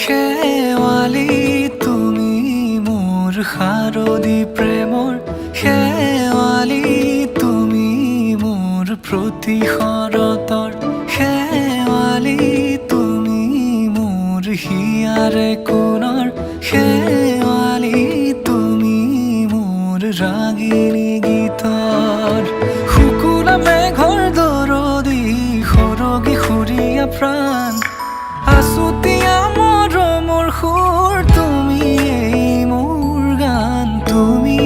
শেৱালি তুমি মোৰ শাৰদী প্ৰেমৰ শেৱালি তুমি মোৰ প্ৰতি শৰতৰ শেৱালি তুমি মোৰ হিয়াৰে কোণৰ শেৱালি তুমি মোৰ ৰাগিনী গীতৰ শুকুলা মেঘৰ দৰদি সৰগী সুৰীয়া প্ৰাণ আছুতীয়া মৰমৰ সুৰ তুমি মোৰ গান তুমি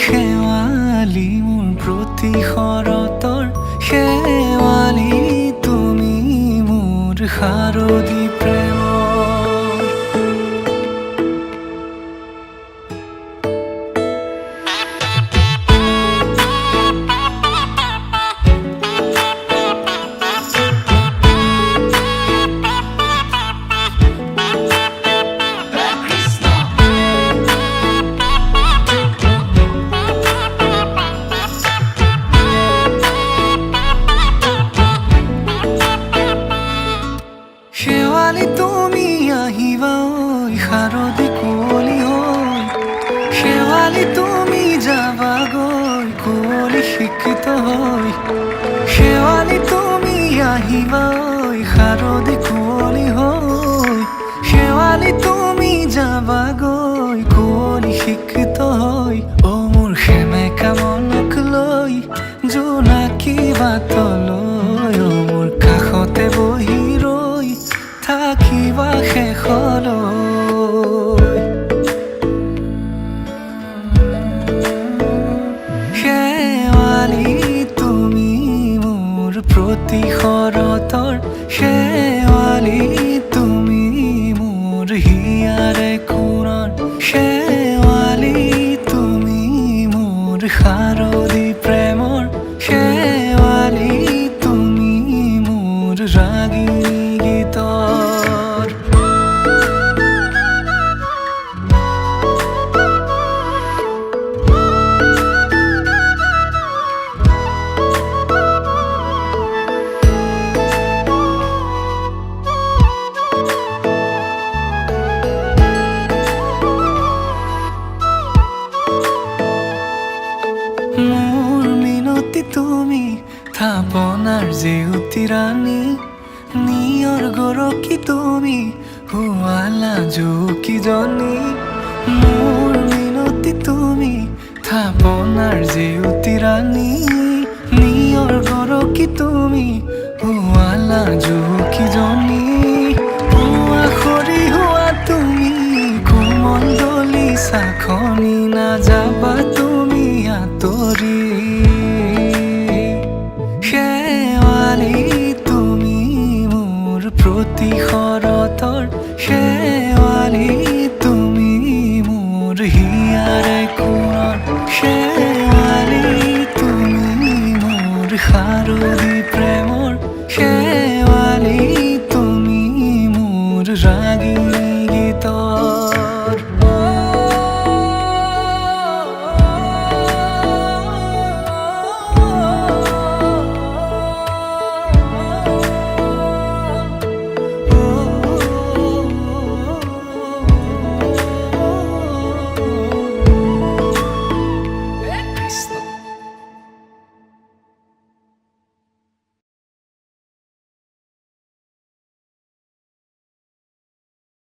শেৱালি মোৰ প্ৰতি শৰতৰ শেৱালি তুমি মোৰ শাৰদী প্ৰেমৰ শেৱালি তুমি আহিবা ঐ শাৰদী কুঁৱলী হৈ শেৱালি তুমি যাবাগৈ কুঁৱলী শিক্ষিত হৈ শেৱালি তুমি আহিবা ঐ শাৰদী কুঁৱলী হৈ শেৱালি তুমি যাবাগৈ কুঁৱলী শিক্ষিত হৈ অ মোৰ সেমেকা মনক লৈ জোনাকী বাটলৈ অ মোৰ কাষতে বহি থাকিবা শেষলৈ শেৱালি তুমি মোৰ প্ৰতি শৰতৰ শেৱালি তুমি মোৰ হিয়াৰে কোণৰ শেৱালি তুমি মোৰ শাৰদী প্ৰেমৰ শেৱালি তুমি মোৰ ৰাগিনী গীতৰ মোৰ মিনতি তুমি থাপনাৰ জেউতি ৰাণী নিয়ৰ গৰকী তুমি শুৱালা জুকিজনী মোৰ মিনতি তুমি থাপনাৰ জেউতি ৰাণী নিয়ৰ গৰকী তুমি শুৱালা জুকিজনী পুৱা খৰি হোৱা তুমি কোমল দলি চাখনি নাযাবা তুমি আঁতৰি